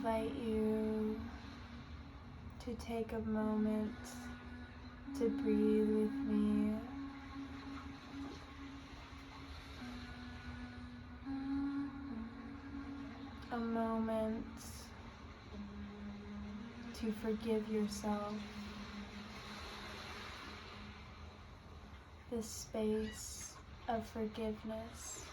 invite you to take a moment to breathe with me. A moment to forgive yourself. This space of forgiveness.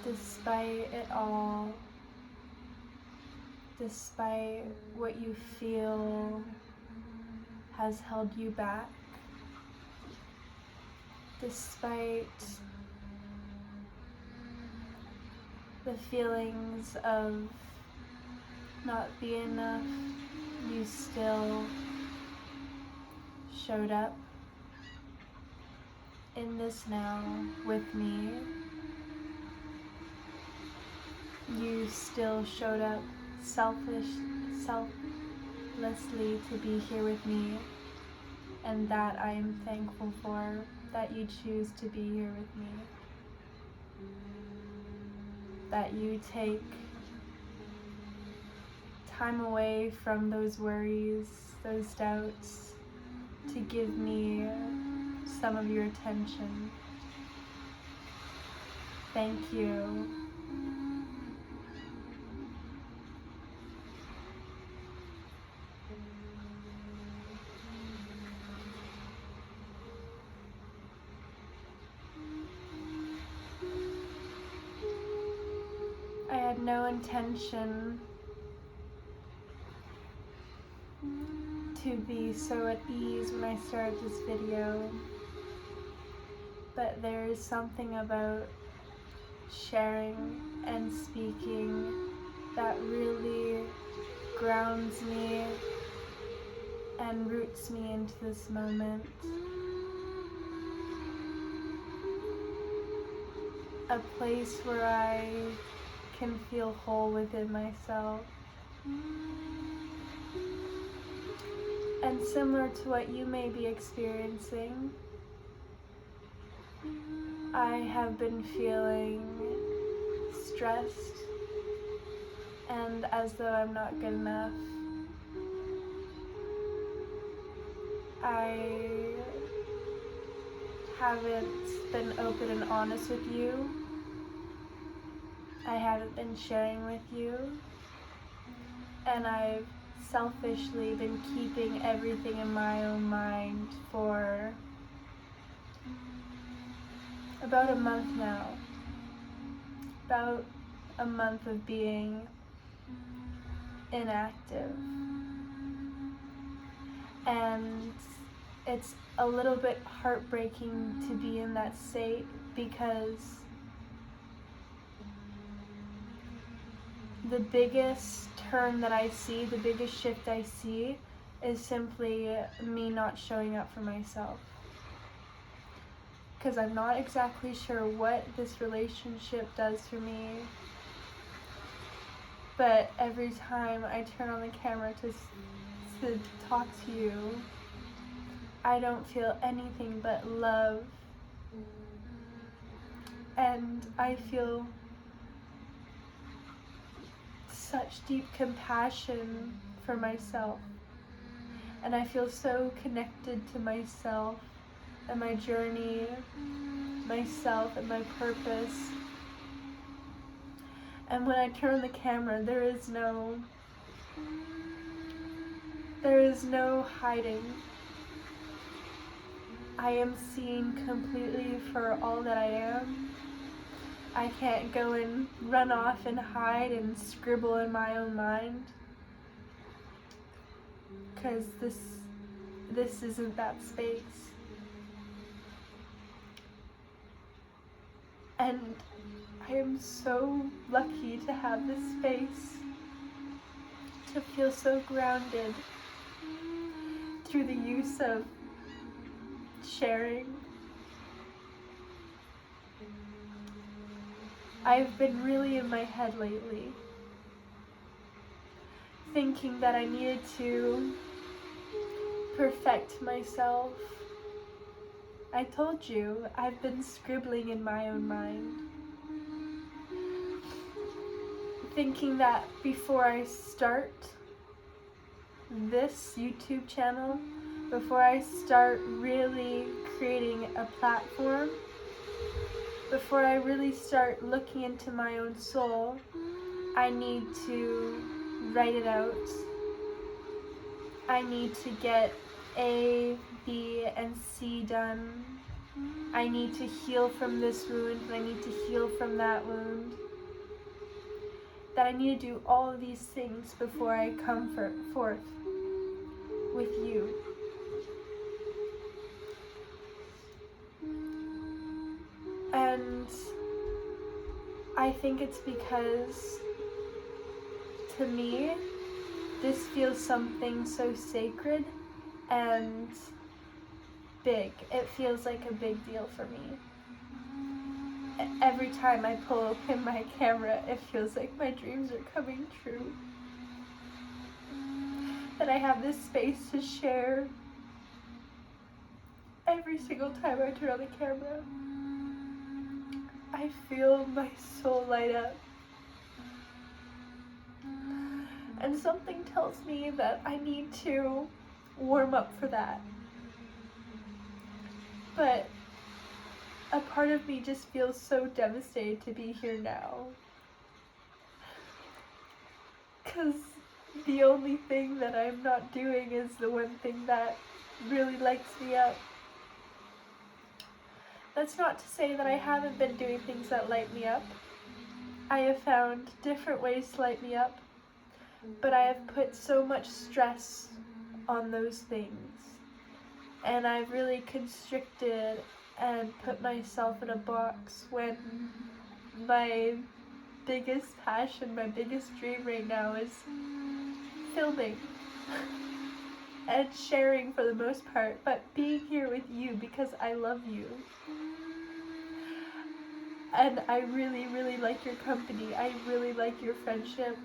Despite it all, despite what you feel has held you back, despite the feelings of not being enough, you still showed up in this now with me. You still showed up selflessly to be here with me, and that I am thankful for, that you choose to be here with me. That you take time away from those worries, those doubts, to give me some of your attention. Thank you. I had no intention to be so at ease when I started this video, but there is something about sharing and speaking that really grounds me and roots me into this moment. A place where I can feel whole within myself. And similar to what you may be experiencing, I have been feeling stressed and as though I'm not good enough. I haven't been open and honest with you. I haven't been sharing with you. And I've selfishly been keeping everything in my own mind for about a month now. About a month of being inactive. And it's a little bit heartbreaking to be in that state, because the biggest turn that I see, the biggest shift I see, is simply me not showing up for myself. Because I'm not exactly sure what this relationship does for me, but every time I turn on the camera to talk to you, I don't feel anything but love, and I feel such deep compassion for myself, and I feel so connected to myself and my journey, myself and my purpose. And when I turn on the camera, there is no hiding. I am seen completely for all that I am. I can't go and run off and hide and scribble in my own mind, because this isn't that space. And I am so lucky to have this space, to feel so grounded through the use of sharing. I've been really in my head lately, thinking that I needed to perfect myself. I told you, I've been scribbling in my own mind, thinking that before I start this YouTube channel, before I start really creating a platform, before I really start looking into my own soul, I need to write it out. I need to get A, B, and C done. I need to heal from this wound, and I need to heal from that wound. That I need to do all of these things before I come forth with you. And I think it's because, to me, this feels something so sacred and big. It feels like a big deal for me. Every time I pull open my camera, it feels like my dreams are coming true. That I have this space to share. Every single time I turn on the camera, I feel my soul light up. And something tells me that I need to warm up for that. But a part of me just feels so devastated to be here now. 'Cause the only thing that I'm not doing is the one thing that really lights me up. That's not to say that I haven't been doing things that light me up. I have found different ways to light me up, but I have put so much stress on those things. And I've really constricted and put myself in a box when my biggest passion, my biggest dream right now is filming and sharing for the most part, but being here with you because I love you. And I really, really like your company. I really like your friendship.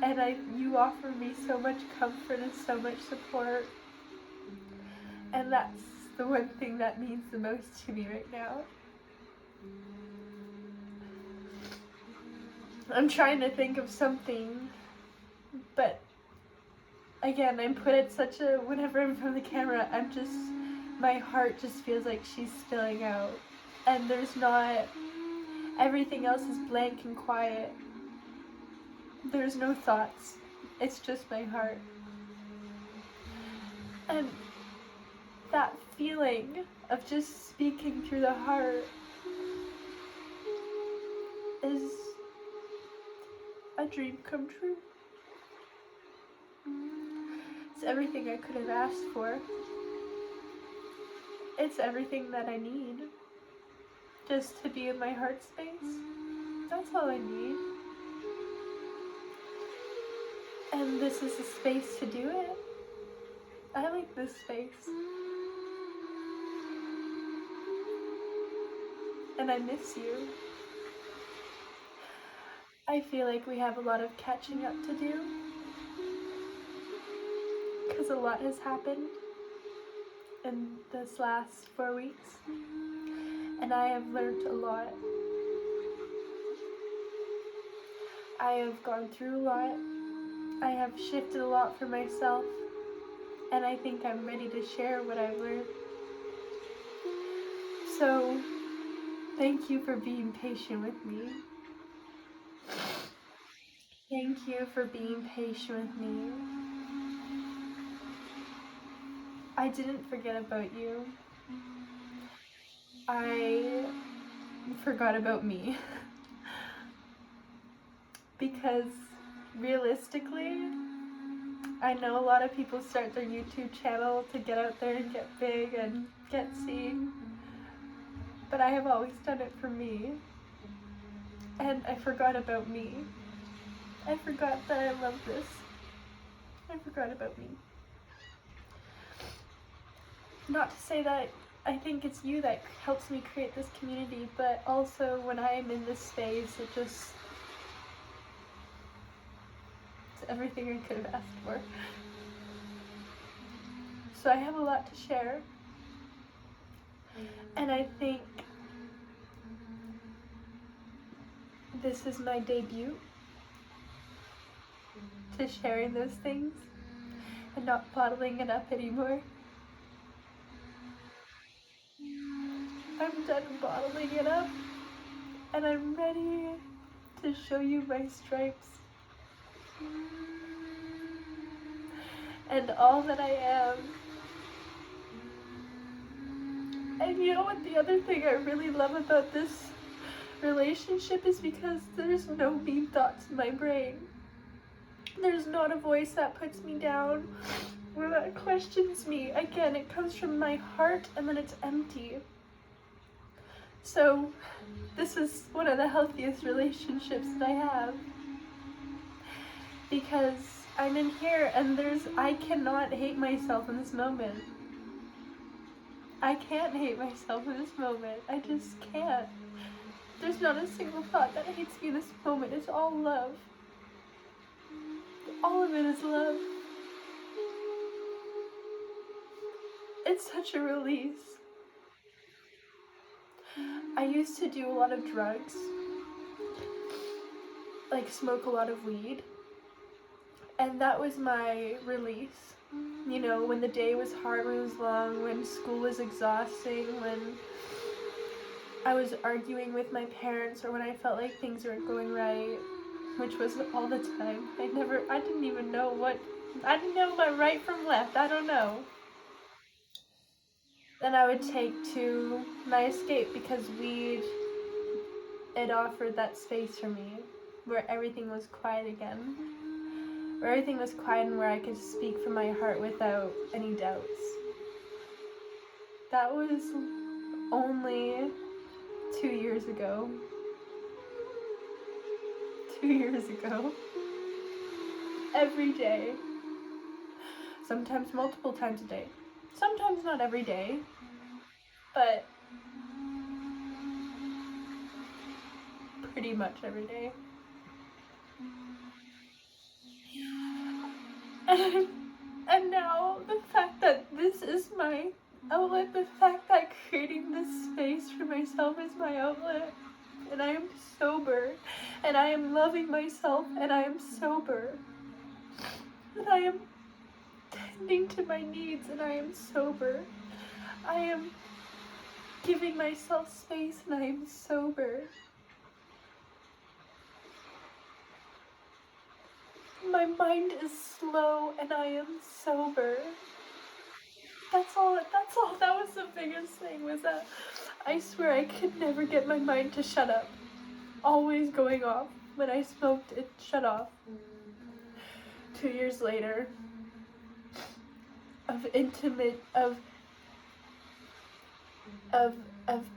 And you offer me so much comfort and so much support. And that's the one thing that means the most to me right now. I'm trying to think of something, but again, I'm put at such a, whenever I'm in front of the camera, my heart just feels like she's spilling out. And there's not, everything else is blank and quiet. There's no thoughts. It's just my heart. And that feeling of just speaking through the heart is a dream come true. It's everything I could have asked for. It's everything that I need. Just to be in my heart space. That's all I need. And this is a space to do it. I like this space. And I miss you. I feel like we have a lot of catching up to do. Because a lot has happened in this last 4 weeks. And I have learned a lot. I have gone through a lot. I have shifted a lot for myself. And I think I'm ready to share what I've learned. So, thank you for being patient with me. Thank you for being patient with me. I didn't forget about you. I forgot about me. Because realistically, I know a lot of people start their YouTube channel to get out there and get big and get seen. But I have always done it for me. And I forgot about me. I forgot that I love this. I forgot about me. Not to say that I think it's you that helps me create this community, but also when I am in this space, it's everything I could have asked for. So I have a lot to share. And I think this is my debut to sharing those things and not bottling it up anymore. I'm done bottling it up, and I'm ready to show you my stripes and all that I am. And you know what, the other thing I really love about this relationship is because there's no mean thoughts in my brain. There's not a voice that puts me down or that questions me. Again, it comes from my heart and then it's empty. So this is one of the healthiest relationships that I have, because I'm in here and I cannot hate myself in this moment. I can't hate myself in this moment. I just can't. There's not a single thought that hates me in this moment. It's all love. All of it is love. It's such a release. I used to do a lot of drugs, like smoke a lot of weed, and that was my release. You know, when the day was hard, when it was long, when school was exhausting, when I was arguing with my parents, or when I felt like things weren't going right, which was all the time. I didn't even know I didn't know my right from left, I don't know. Then I would take to my escape, because weed, it offered that space for me where everything was quiet again. Where everything was quiet and where I could speak from my heart without any doubts. That was only 2 years ago. 2 years ago. Every day. Sometimes multiple times a day. Sometimes not every day. But pretty much every day. And now the fact that this is my outlet, the fact that creating this space for myself is my outlet, and I am sober, and I am loving myself, and I am sober, and I am tending to my needs, and I am sober. I am giving myself space, and I am sober. My mind is slow, and I am sober. That's all, that was the biggest thing, was that I swear I could never get my mind to shut up. Always going off. When I smoked, it shut off. 2 years later, of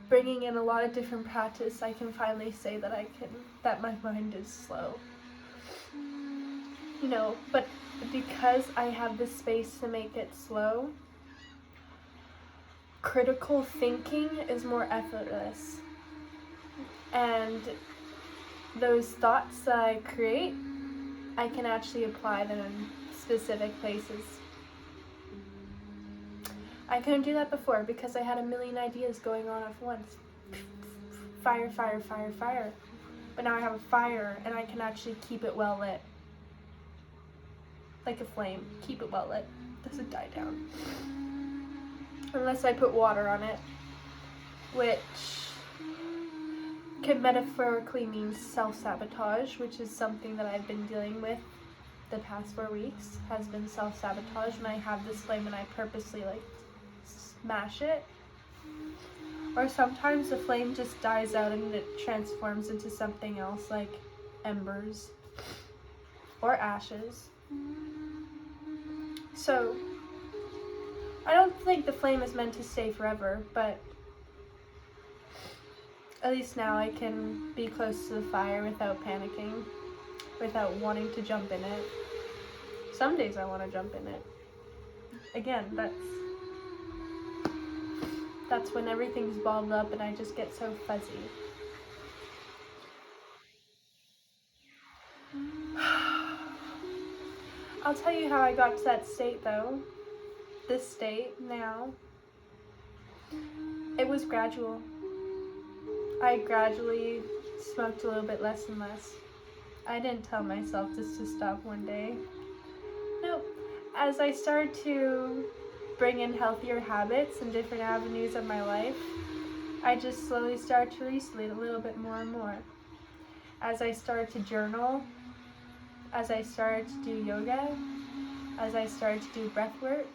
bringing in a lot of different practice, I can finally say that my mind is slow. You know, but because I have the space to make it slow, critical thinking is more effortless. And those thoughts that I create, I can actually apply them in specific places. I couldn't do that before because I had a million ideas going on at once. Fire, fire, fire, fire. But now I have a fire and I can actually keep it well lit. Like a flame. Keep it well lit. Doesn't die down. Unless I put water on it, which could metaphorically mean self-sabotage, which is something that I've been dealing with the past 4 weeks, has been self-sabotage. When I have this flame and I purposely smash it. Or sometimes the flame just dies out and it transforms into something else, like embers or ashes. So I don't think the flame is meant to stay forever, but at least now I can be close to the fire without panicking, without wanting to jump in it. Some days I want to jump in it. Again, that's when everything's balled up and I just get so fuzzy. I'll tell you how I got to that state though. this state now, it was gradual. I gradually smoked a little bit less and less. I didn't tell myself just to stop one day. Nope. As I started to bring in healthier habits and different avenues of my life, I just slowly started to release a little bit more and more. As I started to journal, as I started to do yoga, as I started to do breath work.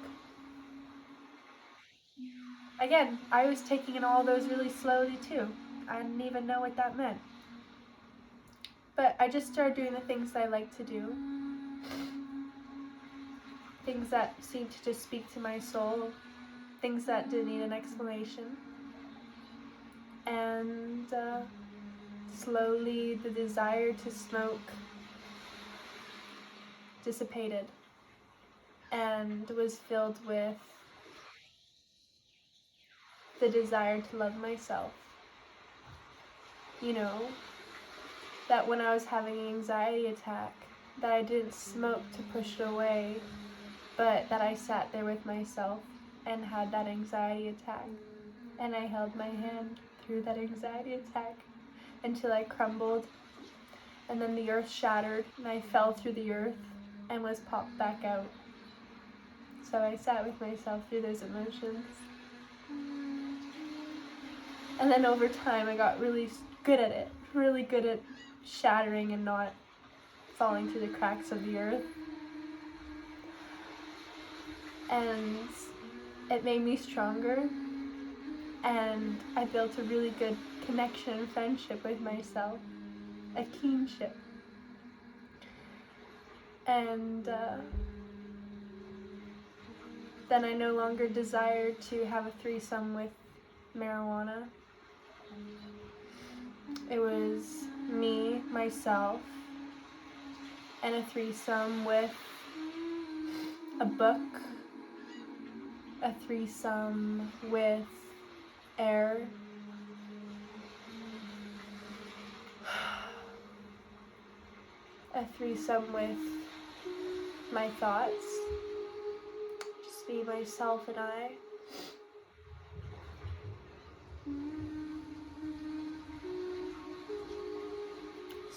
Again, I was taking in all those really slowly too. I didn't even know what that meant. But I just started doing the things I like to do. Things that seemed to just speak to my soul. Things that didn't need an explanation. And slowly the desire to smoke dissipated and was filled with the desire to love myself. You know, that when I was having an anxiety attack, that I didn't smoke to push it away, but that I sat there with myself and had that anxiety attack. And I held my hand through that anxiety attack until I crumbled. And then the earth shattered and I fell through the earth and was popped back out. So I sat with myself through those emotions. And then over time I got really good at it, really good at shattering and not falling through the cracks of the earth. And it made me stronger, and I built a really good connection and friendship with myself, a kinship. And then I no longer desired to have a threesome with marijuana. It was me, myself, and a threesome with a book, a threesome with air, a threesome with my thoughts, just me, myself, and I.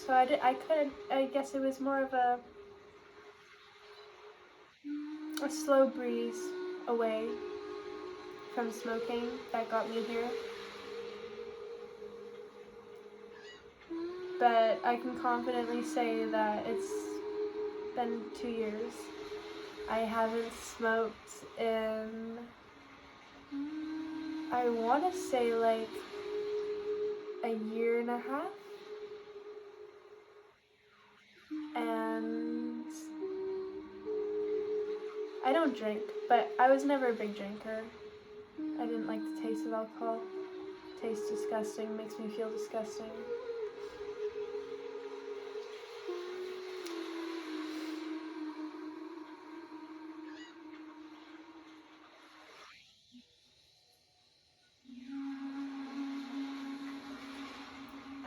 So I guess it was more of a slow breeze away from smoking that got me here. But I can confidently say that it's been 2 years. I haven't smoked in, I want to say like a year and a half. And I don't drink, but I was never a big drinker. I didn't like the taste of alcohol. It tastes disgusting, makes me feel disgusting.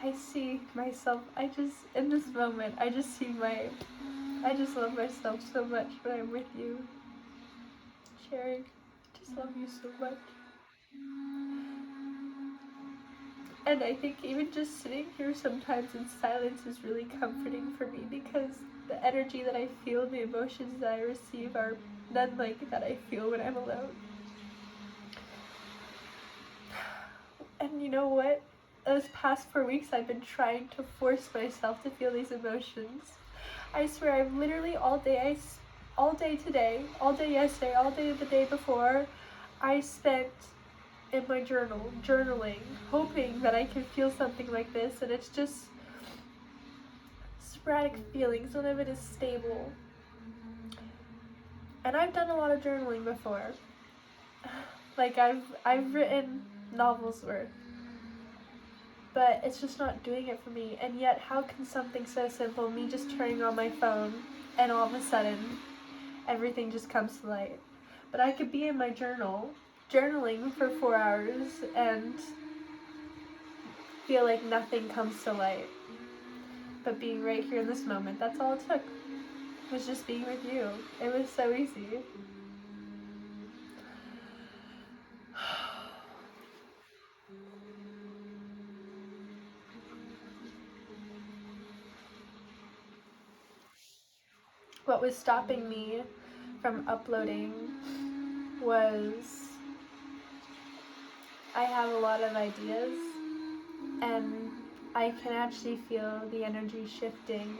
I see myself, in this moment, I just love myself so much when I'm with you. Sharing, I just love you so much. And I think even just sitting here sometimes in silence is really comforting for me, because the energy that I feel, the emotions that I receive are none like that I feel when I'm alone. And you know what? Those past 4 weeks I've been trying to force myself to feel these emotions. I swear I've literally all day today, all day yesterday, all day the day before, I spent in my journaling, hoping that I can feel something like this, and it's just sporadic feelings. None of it is stable. And I've done a lot of journaling before. Like I've written novels worth. But it's just not doing it for me. And yet, how can something so simple, me just turning on my phone, and all of a sudden, everything just comes to light? But I could be in my journaling for 4 hours, and feel like nothing comes to light. But being right here in this moment, that's all it took. It was just being with you. It was so easy. What was stopping me from uploading was I have a lot of ideas, and I can actually feel the energy shifting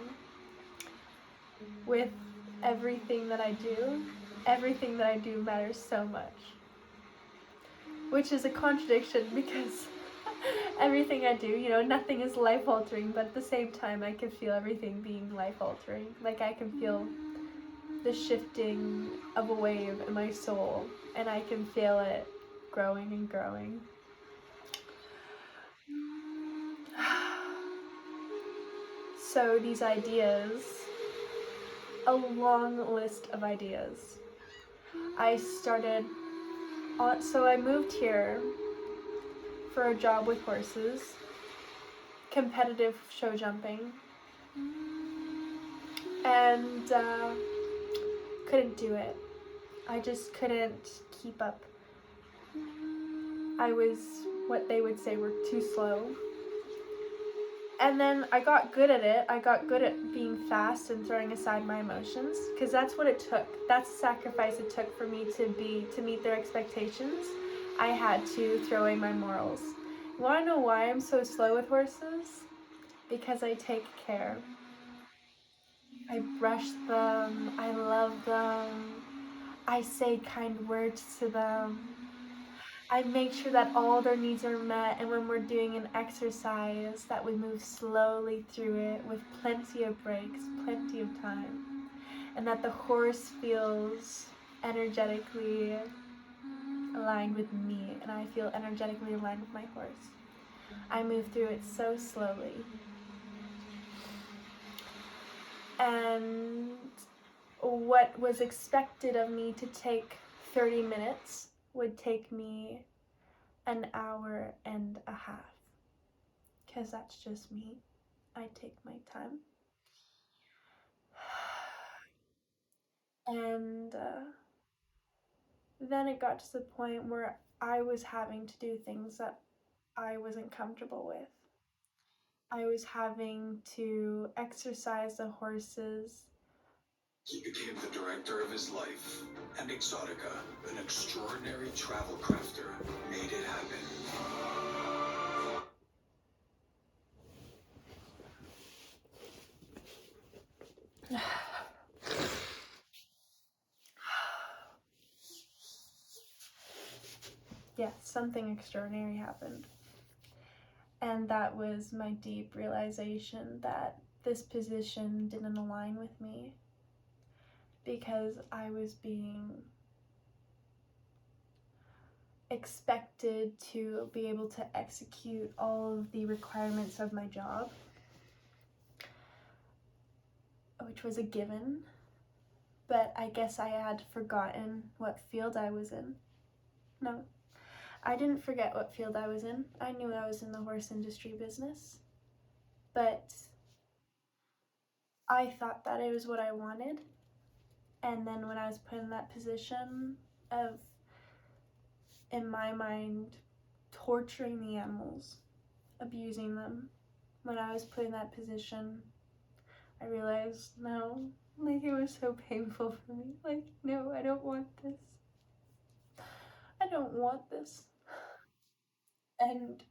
with everything that I do. Everything that I do matters so much, which is a contradiction because everything I do, nothing is life-altering, but at the same time I can feel everything being life-altering. Like I can feel the shifting of a wave in my soul, and I can feel it growing and growing. So these ideas, a long list of ideas. So I moved here for a job with horses, competitive show jumping, and couldn't do it. I just couldn't keep up. I was what they would say were too slow. And then I got good at it. I got good at being fast and throwing aside my emotions, because that's what it took. That's the sacrifice it took for me to meet their expectations. I had to throw away my morals. You want to know why I'm so slow with horses? Because I take care. I brush them. I love them. I say kind words to them. I make sure that all their needs are met, and when we're doing an exercise that we move slowly through it with plenty of breaks, plenty of time, and that the horse feels energetically aligned with me, and I feel energetically aligned with my horse. I move through it so slowly. And what was expected of me to take 30 minutes would take me an hour and a half, because that's just me. I take my time. And then it got to the point where I was having to do things that I wasn't comfortable with. I was having to exercise the horses. He became the director of his life, and Exotica, an extraordinary travel crafter, made it happen. Yes, something extraordinary happened. And that was my deep realization that this position didn't align with me, because I was being expected to be able to execute all of the requirements of my job, which was a given, but I guess I had forgotten what field I was in. No, I didn't forget what field I was in. I knew I was in the horse industry business, but I thought that it was what I wanted. And then when I was put in that position of, in my mind, torturing the animals, abusing them, when I was put in that position, I realized, no, like it was so painful for me. Like, no, I don't want this. I don't want this. And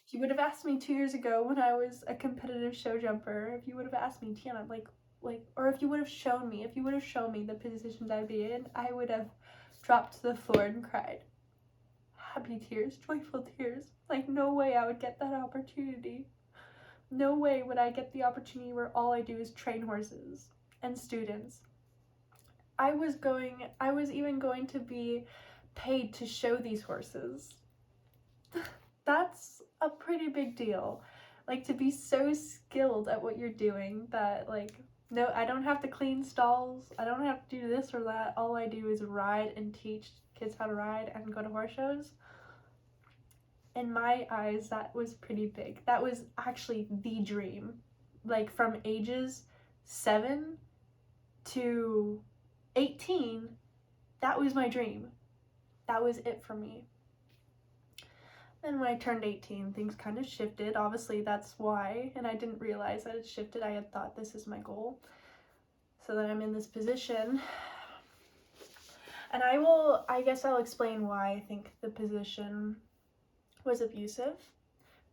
if you would have asked me 2 years ago when I was a competitive show jumper, if you would have asked me, Tiana, or if you would have shown me the position that I'd be in, I would have dropped to the floor and cried. Happy tears, joyful tears. Like, no way I would get that opportunity. No way would I get the opportunity where all I do is train horses and students. I was even going to be paid to show these horses. That's a pretty big deal. Like, to be so skilled at what you're doing that, like, no, I don't have to clean stalls. I don't have to do this or that. All I do is ride and teach kids how to ride and go to horse shows. In my eyes, that was pretty big. That was actually the dream. Like, from ages 7 to 18, that was my dream. That was it for me. Then when I turned 18, things kind of shifted. Obviously, that's why, and I didn't realize that it shifted. I had thought this is my goal. so that I'm in this position. And I guess I'll explain why I think the position was abusive.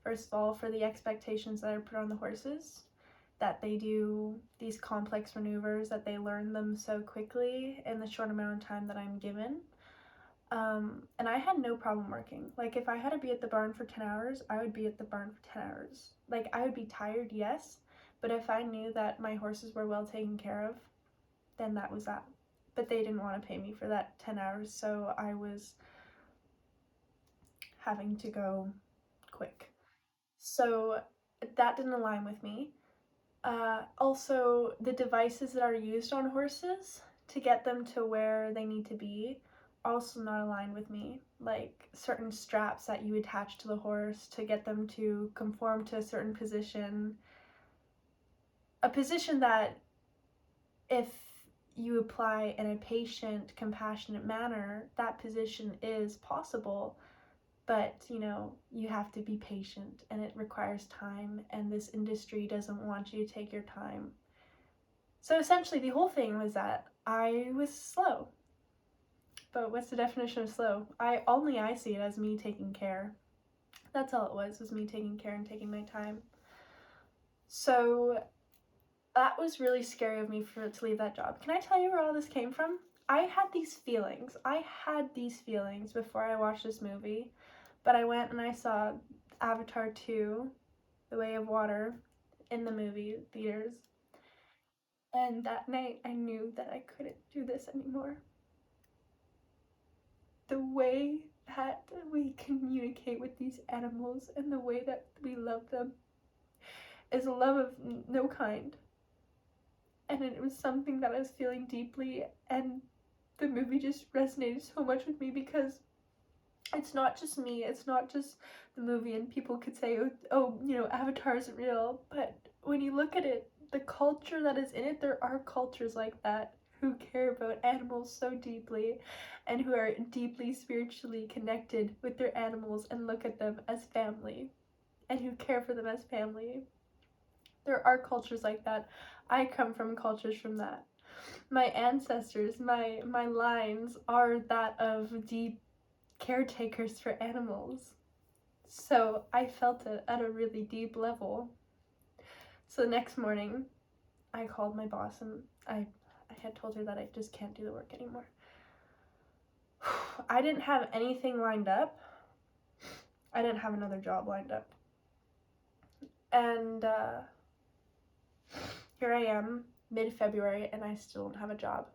First of all, for the expectations that are put on the horses, that they do these complex maneuvers, that they learn them so quickly in the short amount of time that I'm given. And I had no problem working. Like, if I had to be at the barn for 10 hours, I would be at the barn for 10 hours. Like, I would be tired, yes, but if I knew that my horses were well taken care of, then that was that. But they didn't want to pay me for that 10 hours, so I was having to go quick. So that didn't align with me. Also, the devices that are used on horses to get them to where they need to be also not aligned with me. Like certain straps that you attach to the horse to get them to conform to a certain position. A position that, if you apply in a patient, compassionate manner, that position is possible. But, you have to be patient, and it requires time, and this industry doesn't want you to take your time. So essentially, the whole thing was that I was slow. But what's the definition of slow? I see it as me taking care. That's all it was me taking care and taking my time. So that was really scary of me to leave that job. Can I tell you where all this came from? I had these feelings before I watched this movie, but I went and I saw Avatar 2, The Way of Water, in the movie theaters. And that night I knew that I couldn't do this anymore. The way that we communicate with these animals and the way that we love them is a love of no kind. And it was something that I was feeling deeply, and the movie just resonated so much with me because it's not just me, it's not just the movie, and people could say, oh, Avatar isn't real, but when you look at it, the culture that is in it, there are cultures like that who care about animals so deeply and who are deeply spiritually connected with their animals and look at them as family and who care for them as family. There are cultures like that. I come from cultures from that. My ancestors, my lines are that of deep caretakers for animals. So I felt it at a really deep level. So the next morning, I called my boss and I had told her that I just can't do the work anymore. I didn't have anything lined up. I didn't have another job lined up. And here I am, mid-February, and I still don't have a job.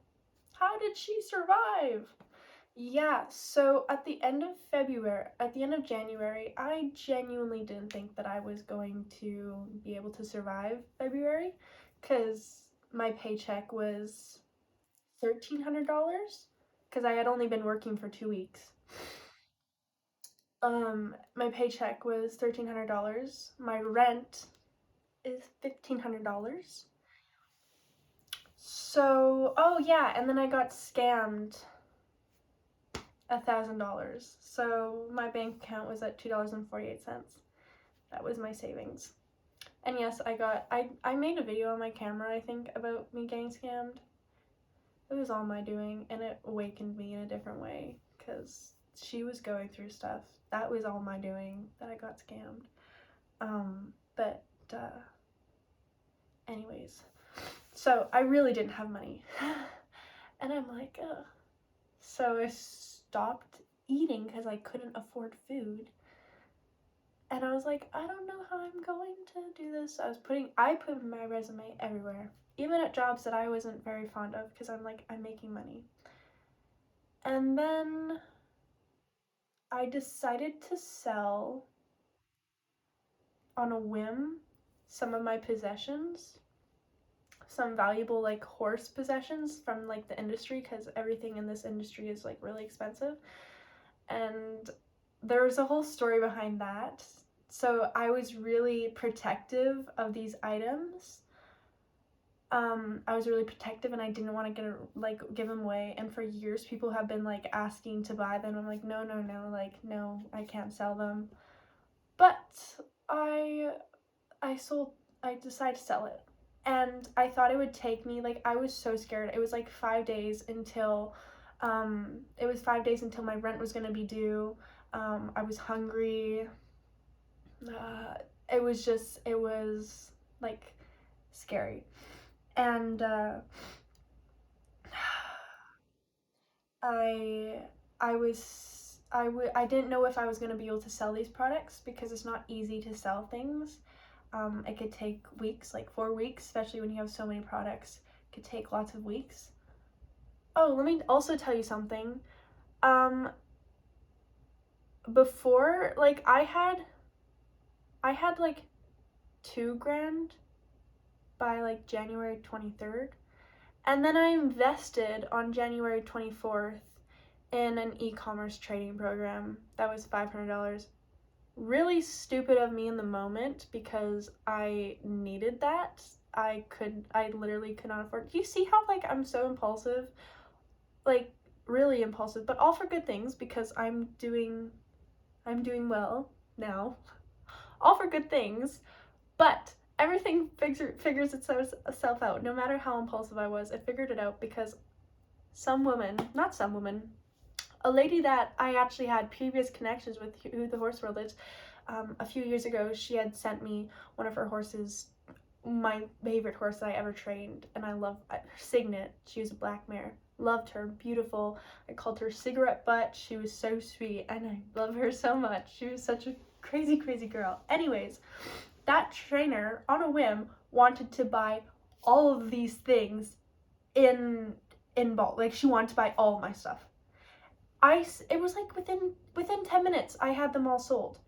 How did she survive? Yeah, so at the end of January, I genuinely didn't think that I was going to be able to survive February, because my paycheck was $1,300, because I had only been working for 2 weeks. My paycheck was $1,300. My rent is $1,500. So, oh yeah, and then I got scammed $1,000. So my bank account was at $2.48. That was my savings. And yes, I made a video on my camera, I think, about me getting scammed. It was all my doing, and it awakened me in a different way, because she was going through stuff. That was all my doing, that I got scammed. But anyways, so I really didn't have money. And I'm like, ugh. So I stopped eating because I couldn't afford food. And I was like, I don't know how I'm going to do this. I put my resume everywhere, even at jobs that I wasn't very fond of, because I'm like, I'm making money. And then I decided to sell on a whim some of my possessions, some valuable like horse possessions from like the industry, because everything in this industry is like really expensive. And there was a whole story behind that. So I was really protective of these items. I was really protective, and I didn't want to give them away. And for years, people have been like asking to buy them. I'm like, no, like, no, I can't sell them. But I decided to sell it. And I thought it would take me, like, I was so scared. It was like 5 days until my rent was gonna be due. I was hungry. It was like scary. And I I didn't know if I was going to be able to sell these products because it's not easy to sell things. It could take weeks, like 4 weeks, especially when you have so many products. It could take lots of weeks. Oh, let me also tell you something. Before, like, I had like $2,000 by like January 23rd. And then I invested on January 24th in an e-commerce trading program that was $500. Really stupid of me in the moment because I needed that. I literally could not afford. Do you see how, like, I'm so impulsive? Like, really impulsive, but all for good things because I'm doing well now. All for good things. But everything figures itself out. No matter how impulsive I was, I figured it out because a lady that I actually had previous connections with, who the horse world is, a few years ago, she had sent me one of her horses, my favorite horse that I ever trained, and I love Signet. She was a black mare. Loved her, beautiful. I called her Cigarette Butt. She was so sweet, and I love her so much. She was such a crazy, crazy girl. Anyways, that trainer, on a whim, wanted to buy all of these things in bulk. Like, she wanted to buy all of my stuff. It was like within 10 minutes, I had them all sold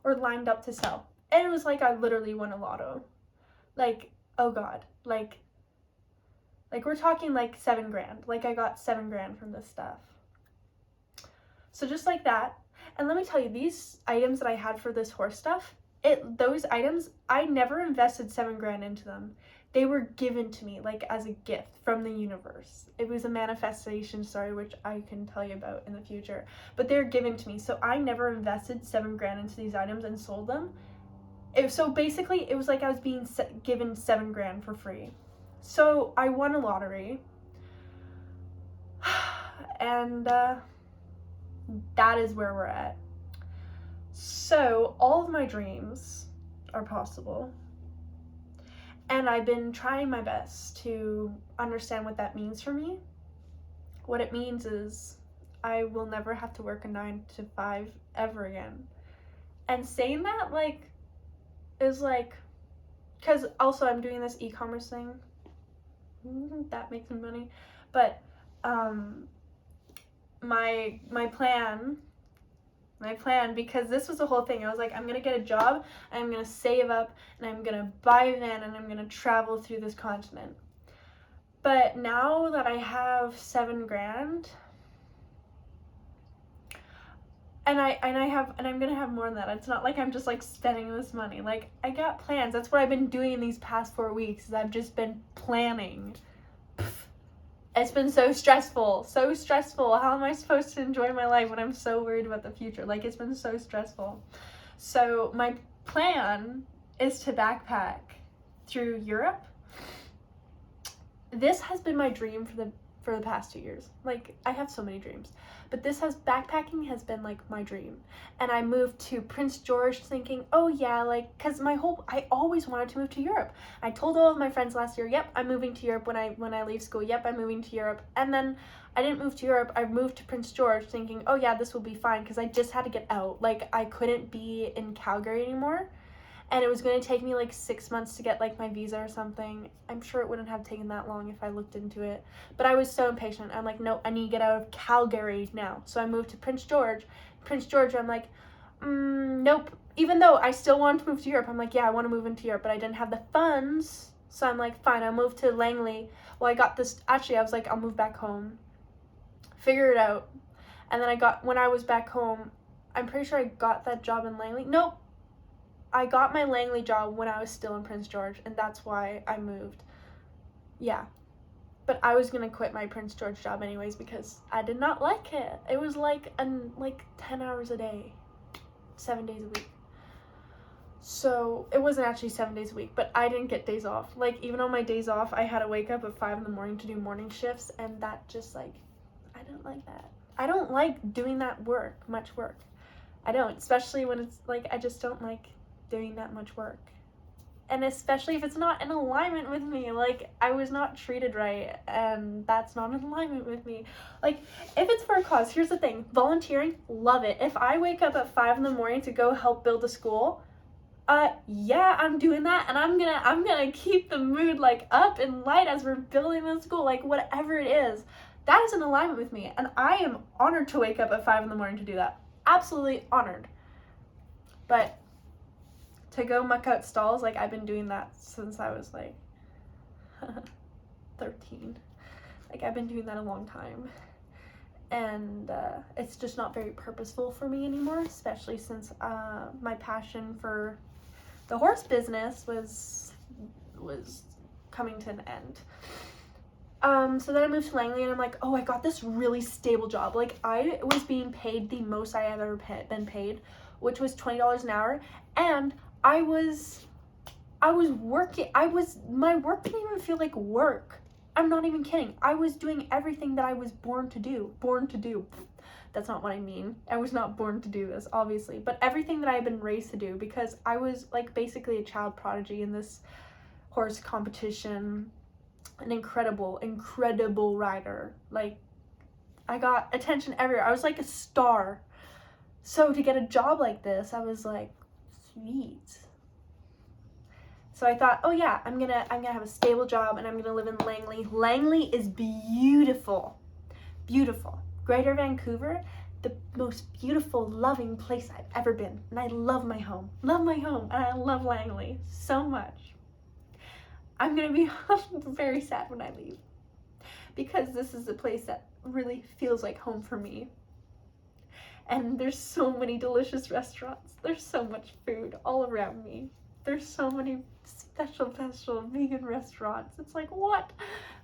or lined up to sell. And it was like I literally won a lotto. Like, oh God, like we're talking like $7,000. Like, I got $7,000 from this stuff. So just like that. And let me tell you, these items that I had for this horse stuff, those items, I never invested $7,000 into them. They were given to me, like, as a gift from the universe. It was a manifestation story, which I can tell you about in the future. But they're given to me, so I never invested $7,000 into these items and sold them. So basically, it was like I was being given $7,000 for free. So I won a lottery, and that is where we're at. So all of my dreams are possible. And I've been trying my best to understand what that means for me. What it means is I will never have to work a 9 to 5 ever again. And saying that, like, is like, because also I'm doing this e-commerce thing. That makes me money. But my plan, because this was the whole thing. I was like, I'm gonna get a job, I'm gonna save up, and I'm gonna buy a van, and I'm gonna travel through this continent. But now that I have $7,000, and I'm gonna have more than that. It's not like I'm just like spending this money. Like, I got plans. That's what I've been doing these past 4 weeks. Is I've just been planning. It's been so stressful. How am I supposed to enjoy my life when I'm so worried about the future? Like, it's been so stressful. So my plan is to backpack through Europe. This has been my dream for the past 2 years. Like, I have so many dreams, but backpacking has been like my dream. And I moved to Prince George thinking, oh yeah, like, cause I always wanted to move to Europe. I told all of my friends last year, yep, I'm moving to Europe when I leave school. Yep, I'm moving to Europe. And then I didn't move to Europe. I moved to Prince George thinking, oh yeah, this will be fine, cause I just had to get out. Like, I couldn't be in Calgary anymore. And it was going to take me like 6 months to get like my visa or something. I'm sure it wouldn't have taken that long if I looked into it. But I was so impatient. I'm like, no, I need to get out of Calgary now. So I moved to Prince George. I'm like, nope. Even though I still wanted to move to Europe, I'm like, yeah, I want to move into Europe, but I didn't have the funds. So I'm like, fine, I'll move to Langley. Well, I was like, I'll move back home. Figure it out. And then when I was back home, I'm pretty sure I got that job in Langley. Nope. I got my Langley job when I was still in Prince George, and that's why I moved. Yeah. But I was going to quit my Prince George job anyways because I did not like it. It was like 10 hours a day, 7 days a week. So it wasn't actually 7 days a week, but I didn't get days off. Like, even on my days off, I had to wake up at 5 in the morning to do morning shifts, and that just, like, I don't like that. I don't like doing that work, much work. I don't, especially when it's, like, I just don't like doing that much work. And especially if it's not in alignment with me. Like, I was not treated right, and that's not in alignment with me. Like, if it's for a cause, here's the thing. Volunteering, love it. If I wake up at 5 in the morning to go help build a school, yeah, I'm doing that, and I'm gonna keep the mood, like, up and light as we're building the school, like, whatever it is. That is in alignment with me, and I am honored to wake up at 5 in the morning to do that. Absolutely honored. But to go muck out stalls, like, I've been doing that since I was, like, 13. Like, I've been doing that a long time. And it's just not very purposeful for me anymore, especially since my passion for the horse business was coming to an end. So then I moved to Langley, and I'm like, oh, I got this really stable job. Like, I was being paid the most I have ever been paid, which was $20 an hour, and I was working. My work didn't even feel like work. I'm not even kidding. I was doing everything that I was born to do. That's not what I mean. I was not born to do this, obviously, but everything that I had been raised to do, because I was, like, basically a child prodigy in this horse competition, an incredible rider. Like, I got attention everywhere. I was like a star. So to get a job like this, I was like, sweet. So I thought, oh yeah, I'm gonna have a stable job, and I'm gonna live in Langley. Langley is beautiful. Greater Vancouver, the most beautiful, loving place I've ever been. And I love my home, and I love Langley so much. I'm gonna be very sad when I leave, because this is a place that really feels like home for me. And there's so many delicious restaurants. There's so much food all around me. There's so many special vegan restaurants. It's like, what?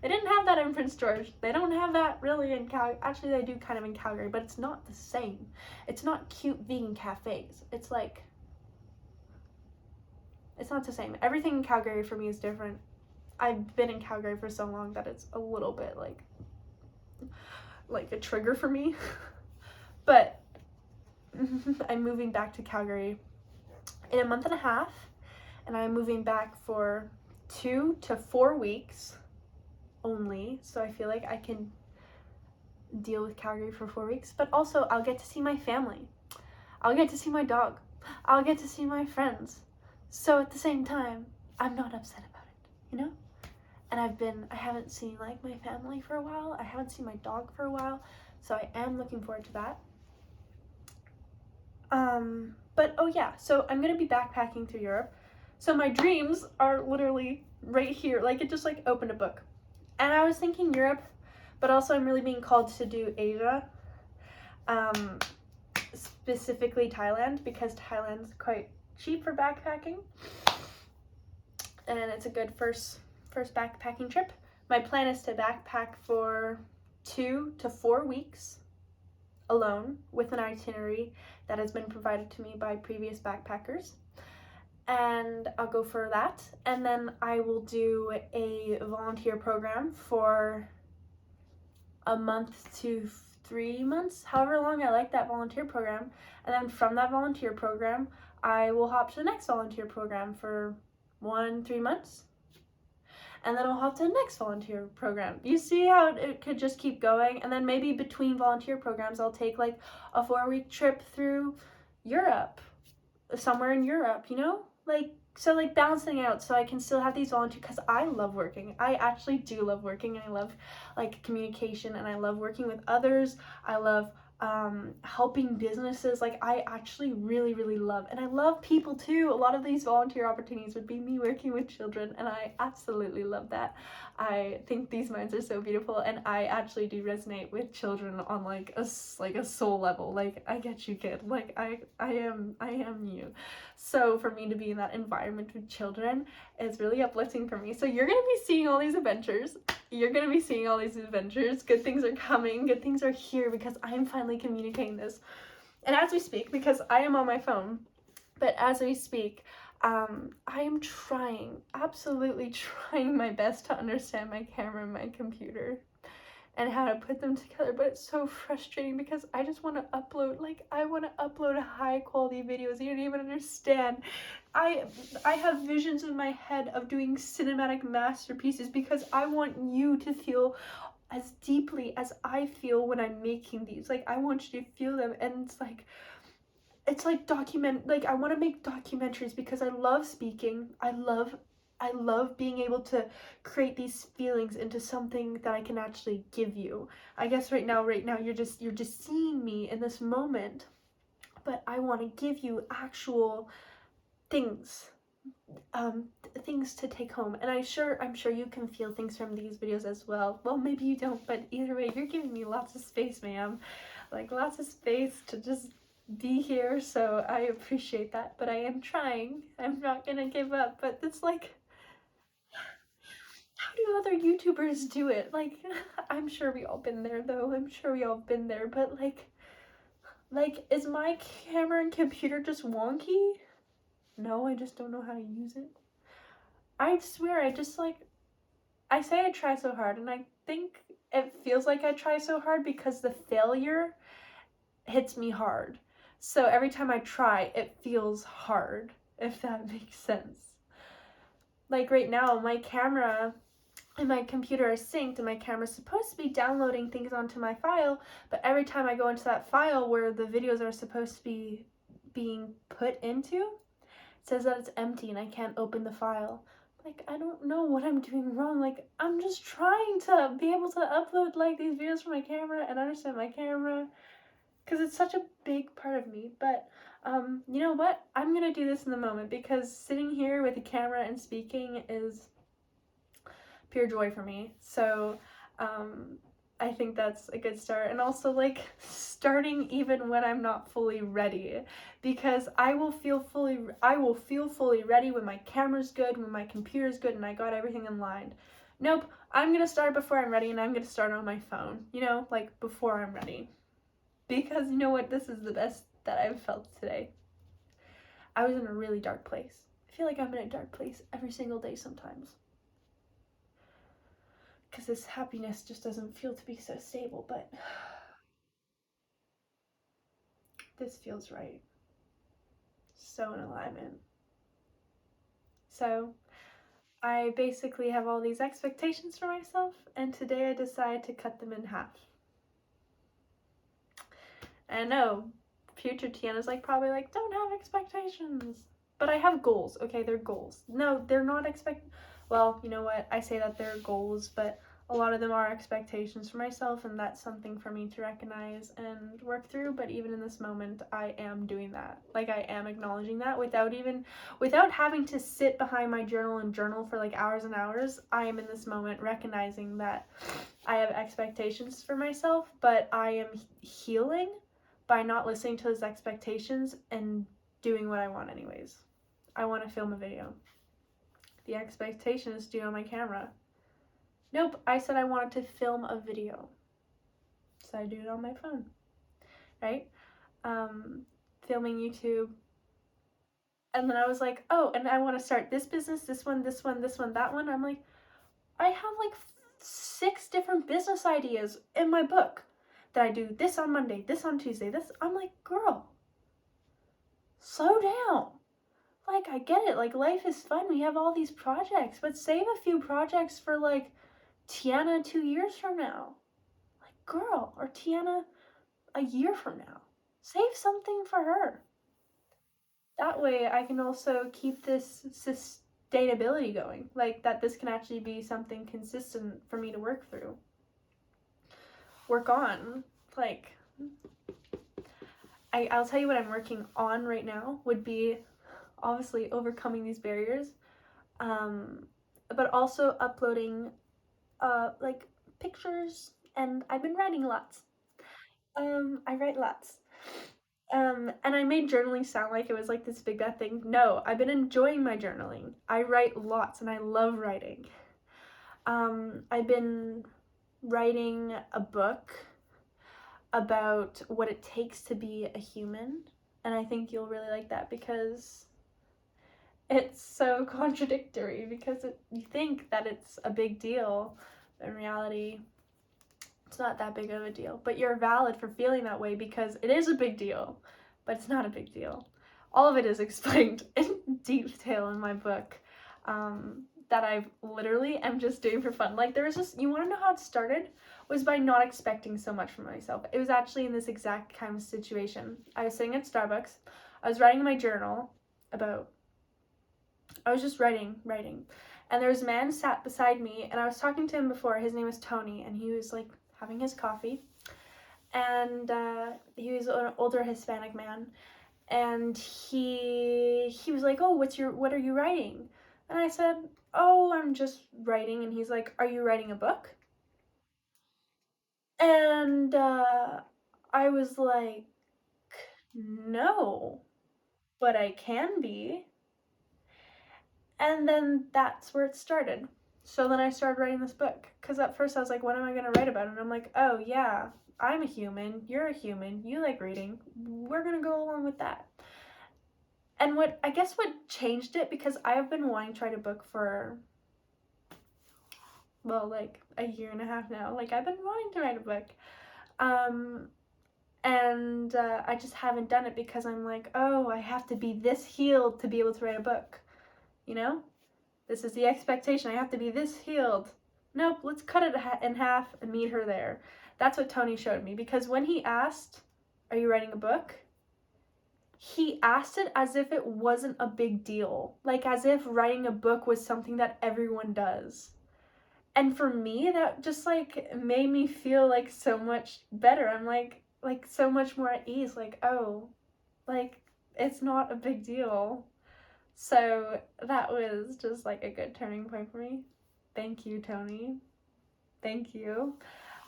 They didn't have that in Prince George. They don't have that really in Calgary. Actually, they do kind of in Calgary, but it's not the same. It's not cute vegan cafes. It's like, it's not the same. Everything in Calgary for me is different. I've been in Calgary for so long that it's a little bit like a trigger for me. But I'm moving back to Calgary in a month and a half, and I'm moving back for 2 to 4 weeks only, so I feel like I can deal with Calgary for 4 weeks, but also I'll get to see my family. I'll get to see my dog. I'll get to see my friends. So at the same time, I'm not upset about it, you know? And I haven't seen, like, my family for a while. I haven't seen my dog for a while, so I am looking forward to that. But oh yeah, so I'm gonna be backpacking through Europe. So my dreams are literally right here. Like, it just, like, opened a book. And I was thinking Europe, but also I'm really being called to do Asia. Specifically Thailand, because Thailand's quite cheap for backpacking. And it's a good first backpacking trip. My plan is to backpack for 2 to 4 weeks alone, with an itinerary that has been provided to me by previous backpackers. And I'll go for that. And then I will do a volunteer program for a month to 3 months, however long I like that volunteer program. And then from that volunteer program, I will hop to the next volunteer program for 3 months. And then I'll hop to the next volunteer program. You see how it could just keep going? And then maybe between volunteer programs, I'll take, like, a 4-week trip through Europe, somewhere in Europe, you know? Like, so, like, balancing out so I can still have these volunteer, because I love working. I actually do love working, and I love, like, communication, and I love working with others. I love helping businesses. Like, I actually really love, and I love people too. A lot of these volunteer opportunities would be me working with children, and I absolutely love that. I think these minds are so beautiful, and I actually do resonate with children on, like, a soul level. Like, I get you, kid. Like, I am you. So for me to be in that environment with children is really uplifting for me. So you're gonna be seeing all these adventures. Good things are coming. Good things are here, because I am finally communicating this. And as we speak, because I am on my phone, but as we speak, I am trying, absolutely trying my best to understand my camera and my computer and how to put them together, but it's so frustrating because I just want to upload, like, I want to upload high quality videos. You don't even understand. I have visions in my head of doing cinematic masterpieces because I want you to feel as deeply as I feel when I'm making these. Like, I want you to feel them, and it's like I want to make documentaries because I love speaking. I love being able to create these feelings into something that I can actually give you. I guess right now you're just seeing me in this moment, but I want to give you actual things, things to take home. And I'm sure you can feel things from these videos as well. Well, maybe you don't, but either way, you're giving me lots of space, ma'am. Like, lots of space to just be here, so I appreciate that. But I am trying. I'm not gonna give up. But it's like, how do other YouTubers do it? Like, I'm sure we all been there, though. I'm sure we all been there. But like, is my camera and computer just wonky? No, I just don't know how to use it. I swear, I say I try so hard, and I think it feels like I try so hard because the failure hits me hard. So every time I try, it feels hard, if that makes sense. Like right now, my camera and my computer are synced, and my camera's supposed to be downloading things onto my file, but every time I go into that file where the videos are supposed to be being put into, it says that it's empty and I can't open the file. Like, I don't know what I'm doing wrong. Like, I'm just trying to be able to upload like these videos from my camera and understand my camera, because it's such a big part of me. But you know what? I'm gonna do this in the moment because sitting here with a camera and speaking is pure joy for me. So I think that's a good start. And also, like, starting even when I'm not fully ready, because I will feel fully ready when my camera's good, when my computer's good, and I got everything in line. Nope, I'm gonna start before I'm ready, and I'm gonna start on my phone, you know, like before I'm ready. Because you know what? This is the best that I've felt today. I was in a really dark place. I feel like I'm in a dark place every single day sometimes, because this happiness just doesn't feel to be so stable, but this feels right. So in alignment. So I basically have all these expectations for myself, and today I decide to cut them in half. And I know future Tiana's like probably like, don't have expectations. But I have goals, okay? They're goals. No, they're not well, you know what? I say that they're goals, but a lot of them are expectations for myself, and that's something for me to recognize and work through. But even in this moment, I am doing that. Like, I am acknowledging that without having to sit behind my journal and journal for like hours and hours. I am in this moment recognizing that I have expectations for myself, but I am healing by not listening to those expectations and doing what I want anyways. I want to film a video. The expectation is to do it on my camera. Nope, I said I wanted to film a video. So I do it on my phone, right? Filming YouTube. And then I was like, oh, and I want to start this business, this one, this one, this one, that one. I'm like, I have like 6 different business ideas in my book that I do this on Monday, this on Tuesday, this. I'm like, girl, slow down. Like, I get it, like, life is fun, we have all these projects, but save a few projects for, like, Tiana 2 years from now. Like, girl, or Tiana a year from now. Save something for her. That way I can also keep this sustainability going, like, that this can actually be something consistent for me to work on. Like, I'll tell you what I'm working on right now would be obviously overcoming these barriers, but also uploading like pictures, and I've been writing lots. I write lots. And I made journaling sound like it was like this big bad thing. No, I've been enjoying my journaling. I write lots and I love writing. I've been writing a book about what it takes to be a human, and I think you'll really like that because it's so contradictory because you think that it's a big deal. In reality, it's not that big of a deal. But you're valid for feeling that way because it is a big deal, but it's not a big deal. All of it is explained in detail in my book that I literally am just doing for fun. Like, there was just, you want to know how it started? Was by not expecting so much from myself. It was actually in this exact kind of situation. I was sitting at Starbucks. I was writing in my journal about, I was just writing. And there was a man sat beside me, and I was talking to him before. His name was Tony, and he was like having his coffee. And he was an older Hispanic man. And he was like, "Oh, what are you writing?" And I said, "Oh, I'm just writing." And he's like, "Are you writing a book?" And I was like, "No, but I can be." And then that's where it started. So then I started writing this book. Because at first I was like, what am I going to write about? And I'm like, oh, yeah, I'm a human. You're a human. You like reading. We're going to go along with that. And what changed it, because I have been wanting to write a book for, well, like a year and a half now. Like, I've been wanting to write a book. And I just haven't done it because I'm like, oh, I have to be this healed to be able to write a book. You know? This is the expectation. I have to be this healed. Nope, let's cut it in half and meet her there. That's what Tony showed me. Because when he asked, are you writing a book? He asked it as if it wasn't a big deal. Like as if writing a book was something that everyone does. And for me, that just like made me feel like so much better. I'm like so much more at ease. Like, oh, like it's not a big deal. So that was just like a good turning point for me. Thank you, Tony. Thank you.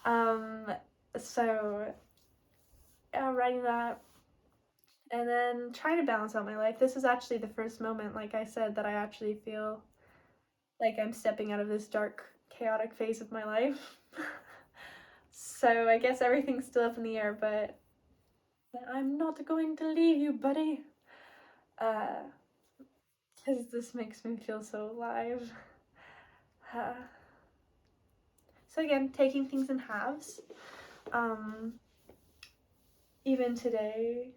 So writing that and then trying to balance out my life. This is actually the first moment, like I said, that I actually feel like I'm stepping out of this dark, chaotic phase of my life. So I guess everything's still up in the air, but I'm not going to leave you, buddy. Because this makes me feel so alive. So again, taking things in halves. Even today,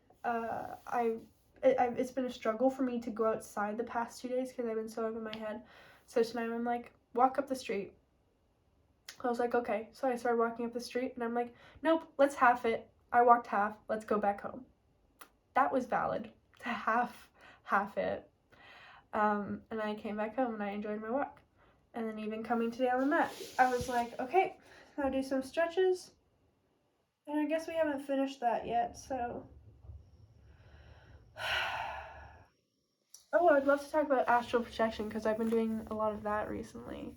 it's been a struggle for me to go outside the past 2 days because I've been so up in my head. So tonight I'm like, walk up the street. I was like, okay. So I started walking up the street and I'm like, nope, let's half it. I walked half. Let's go back home. That was valid to half it. And I came back home and I enjoyed my walk. And then even coming today on the mat, I was like, okay, I'll do some stretches. And I guess we haven't finished that yet, so. Oh, I'd love to talk about astral projection because I've been doing a lot of that recently.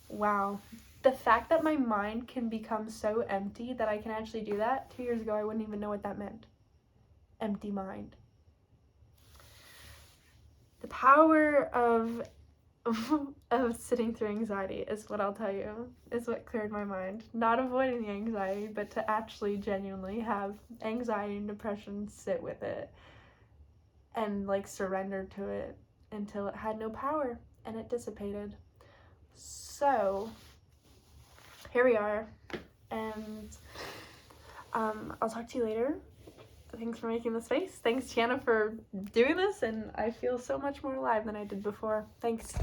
Wow. The fact that my mind can become so empty that I can actually do that, 2 years ago I wouldn't even know what that meant. Empty mind. The power of sitting through anxiety is what I'll tell you, is what cleared my mind. Not avoiding the anxiety, but to actually genuinely have anxiety and depression sit with it and like surrender to it until it had no power and it dissipated. So here we are, and I'll talk to you later. Thanks for making the space. Thanks, Tiana, for doing this, and I feel so much more alive than I did before. Thanks.